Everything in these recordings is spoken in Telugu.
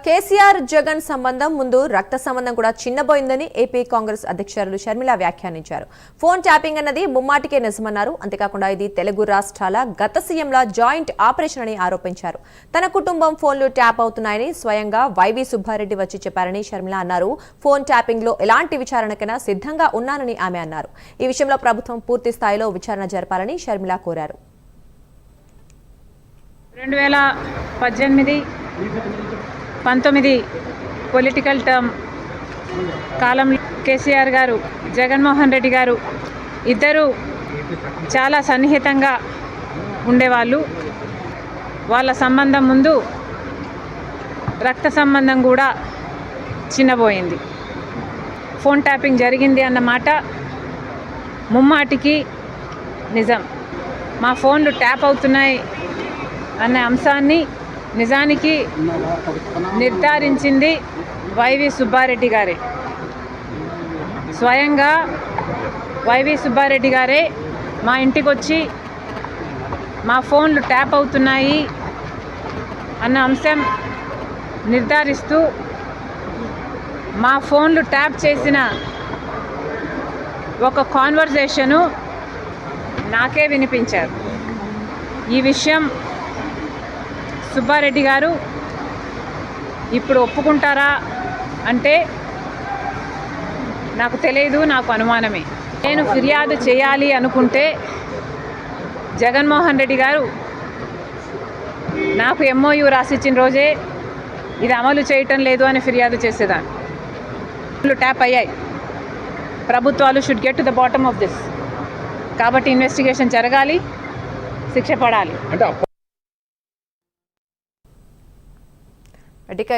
కేసీఆర్ జగన్ సంబంధం ముందు రక్త సంబంధం కూడా చిన్నబోయిందని ఏపీ కాంగ్రెస్ అధ్యక్షురాలు షర్మిల వ్యాఖ్యానించారు. ఫోన్ ట్యాపింగ్ అన్నది ముమ్మాటికే నిజమన్నారు. అంతేకాకుండా ఇది తెలుగు రాష్ట్రాల గత సీఎంల జాయింట్ ఆపరేషన్ అని ఆరోపించారు. తన కుటుంబం ఫోన్లు ట్యాప్ అవుతున్నాయని స్వయంగా వైవి సుబ్బారెడ్డి వచ్చి చెప్పారని షర్మిల అన్నారు. ఫోన్ ట్యాపింగ్ లో ఎలాంటి విచారణకైనా సిద్ధంగా ఉన్నానని ఆమె అన్నారు. ఈ విషయంలో ప్రభుత్వం పూర్తి స్థాయిలో విచారణ జరపాలని షర్మిల కోరారు. 2018-19 పొలిటికల్ టర్మ్ కాలంలో కేసీఆర్ గారు, జగన్మోహన్ రెడ్డి గారు ఇద్దరు చాలా సన్నిహితంగా ఉండేవాళ్ళు. వాళ్ళ సంబంధం ముందు రక్త సంబంధం కూడా చిన్నబోయింది. ఫోన్ ట్యాపింగ్ జరిగింది అన్నమాట ముమ్మాటికి నిజం. మా ఫోన్లు ట్యాప్ అవుతున్నాయి అనే అంశాన్ని నిజానికి నిర్ధారించింది వైవి సుబ్బారెడ్డి గారే. స్వయంగా వైవి సుబ్బారెడ్డి గారే మా ఇంటికి వచ్చి మా ఫోన్లు ట్యాప్ అవుతున్నాయి అన్న అంశం నిర్ధారిస్తూ మా ఫోన్లు ట్యాప్ చేసిన ఒక కాన్వర్జేషను నాకే వినిపించారు. ఈ విషయం సుబ్బారెడ్డి గారు ఇప్పుడు ఒప్పుకుంటారా అంటే నాకు తెలియదు, నాకు అనుమానమే. నేను ఫిర్యాదు చేయాలి అనుకుంటే జగన్మోహన్ రెడ్డి గారు నాకు MOU రాసిచ్చిన రోజే ఇది అమలు చేయటం లేదు అని ఫిర్యాదు చేసేదాన్ని. ట్యాప్ అయ్యాయి. ప్రభుత్వాలు should get to the bottom of this. కాబట్టి ఇన్వెస్టిగేషన్ జరగాలి, శిక్ష పడాలి.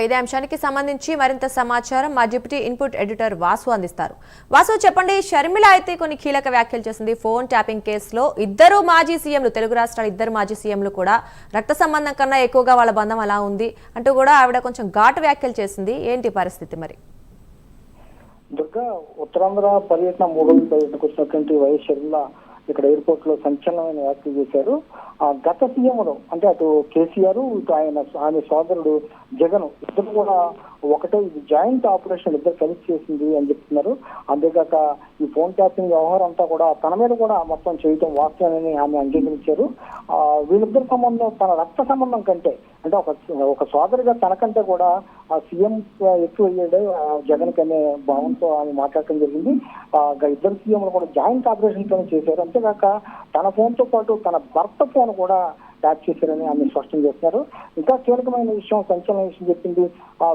ఇదే అంశానికి సంబంధించి మరింత సమాచారం మా డిప్యూటీ ఇన్పుట్ ఎడిటర్ వాసు అందిస్తారు. వాసు, చెప్పండి. షర్మిల అయితే కొన్ని కీలక వ్యాఖ్యలు చేసింది. ఫోన్ ట్యాపింగ్ కేసులో ఇద్దరు మాజీ సీఎంలు, తెలుగు రాష్ట్రాల ఇద్దరు మాజీ సీఎంలు కూడా రక్త సంబంధం కన్నా ఎక్కువగా వాళ్ళ బంధం అలా ఉంది అంటూ కూడా ఆవిడ కొంచెం ఘాటు వ్యాఖ్యలు చేసింది. ఏంటి పరిస్థితి మరి? దుర్గా, ఉత్తరాంధ్ర పర్యటన 3 రోజుల పర్యటనకు వచ్చినటువంటి వైఎస్ షర్మిల ఇక్కడ ఎయిర్పోర్ట్ లో సంచలనమైన వ్యాఖ్యలు చేశారు. గత సీఎంలు అంటే అటు కేసీఆర్, ఇటు ఆమె సోదరుడు జగన్ ఇద్దరు కూడా ఒకటే, ఇది జాయింట్ ఆపరేషన్ ఇద్దరు కలిసి చేసింది అని చెప్తున్నారు. అంతేకాక ఈ ఫోన్ ట్యాపింగ్ వ్యవహారం అంతా కూడా తన మీద కూడా మొత్తం చేయటం వాస్తవమని ఆమె అంగీకరించారు. వీళ్ళిద్దరి సంబంధం తన రక్త సంబంధం కంటే అంటే ఒక సోదరిగా తనకంటే కూడా ఆ సీఎం ఎక్కువ అయ్యాడు జగన్ అనే భావంతో ఆమె మాట్లాడటం జరిగింది. ఇద్దరు సీఎంలు కూడా జాయింట్ ఆపరేషన్ తో చేశారు. అంతేకాక తన ఫోన్ తో పాటు తన భర్త ఫోన్ కూడా ట్యాప్ చేశారని ఆమె స్పష్టం చేస్తున్నారు. ఇంకా కీలకమైన విషయం, సంచలన విషయం చెప్పింది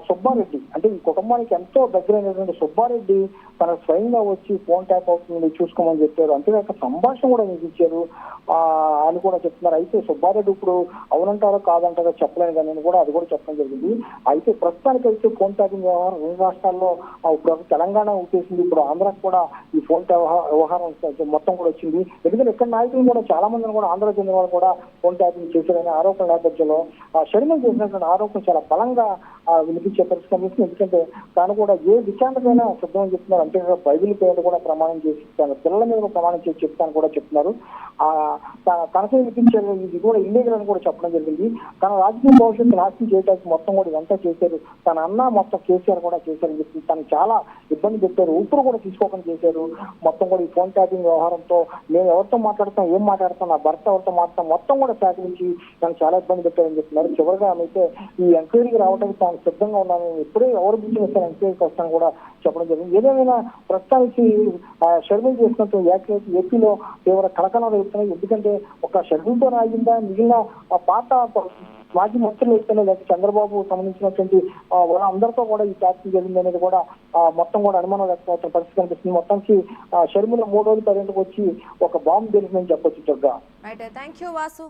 సుబ్బారెడ్డి. అంటే ఈ కుటుంబానికి ఎంతో దగ్గరైనటువంటి సుబ్బారెడ్డి తన స్వయంగా వచ్చి ఫోన్ ట్యాప్ అవుతుంది చూసుకోమని చెప్పారు. అంతేకాక సంభాషణ కూడా వినిపించారు అని కూడా చెప్తున్నారు. అయితే సుబ్బారెడ్డి ఇప్పుడు అవునంటారో కాదంటారో చెప్పలేను కానీ కూడా అది కూడా చెప్పడం జరిగింది. అయితే ప్రస్తుతానికి అయితే ఫోన్ ట్యాపింగ్ వ్యవహారం 2 రాష్ట్రాల్లో ఇప్పుడు తెలంగాణ వచ్చేసింది, ఇప్పుడు ఆంధ్రాకి కూడా ఈ ఫోన్ వ్యవహారం మొత్తం కూడా వచ్చింది. ఎందుకంటే ఇక్కడ నాయకులు కూడా చాలా మందిని కూడా ఆంధ్ర చెందిన వాళ్ళు కూడా ఫోన్ ట్యాపింగ్ చేశారనే ఆరోపణ నేపథ్యంలో షర్మిల చేసినటువంటి ఆరోపణ చాలా బలంగా వినిపించే పరిస్థితి కనిపిస్తుంది. ఎందుకంటే తాను కూడా ఏ విచారణకైనా సిద్ధమని చెప్తున్నారు. అంతేకాక బైబిల్ పేరు కూడా ప్రమాణం చేసి తన పిల్లల మీద ప్రమాణం చేసి చెప్తాను కూడా చెప్తున్నారు. తనకే వినిపించారు, ఇది కూడా ఇల్లీగల్ అని కూడా చెప్పడం జరిగింది. తన రాజకీయ భవిష్యత్తు నాశనం చేయడానికి మొత్తం కూడా ఇదంతా చేశారు. తన అన్న మొత్తం కేసీఆర్ కూడా చేశారని చెప్పి తను చాలా ఇబ్బంది పెట్టారు. ఊపిరి కూడా తీసుకోకుండా చేశారు. మొత్తం కూడా ఈ ఫోన్ ట్యాపింగ్ వ్యవహారంతో నేను ఎవరితో మాట్లాడతాం, ఏం మాట్లాడతాం, నా భర్త ఎవరితో మాట్లాడతాం, మొత్తం కూడా సేకరించి తను చాలా ఇబ్బంది పెట్టారని చెప్తున్నారు. చివరిగా ఆమెతే ఈ ఎంక్వైరీకి రావడానికి తాను సిద్ధంగా ఉన్నాను, ఎప్పుడే ఎవరు బిల్లు వస్తాను ఎంక్వైరీకి వస్తాను కూడా చెప్పడం జరిగింది. ఏదేమైనా ప్రస్తుతానికి షర్మిల చేసినట్టు వ్యాఖ్యలు ఏపీలో తీవ్ర కలకలం రేపుతున్నాయి. ఎందుకంటే ఒక షర్మిలతో రాగిందా, మిగిలిన పాత మాజీ మంత్రులు అయితేనే, లేకపోతే చంద్రబాబు సంబంధించినటువంటి వాళ్ళందరితో కూడా ఈ ట్యాపింగ్ జరిగింది అనేది కూడా మొత్తం కూడా అనుమానం వ్యక్తమవుతున్న పరిస్థితి కనిపిస్తుంది. మొత్తానికి షర్మిల 3 రోజుల పర్యటనకు వచ్చి ఒక బాంబు తెలిసిందని చెప్పొచ్చు. Durga, thank you Vasu.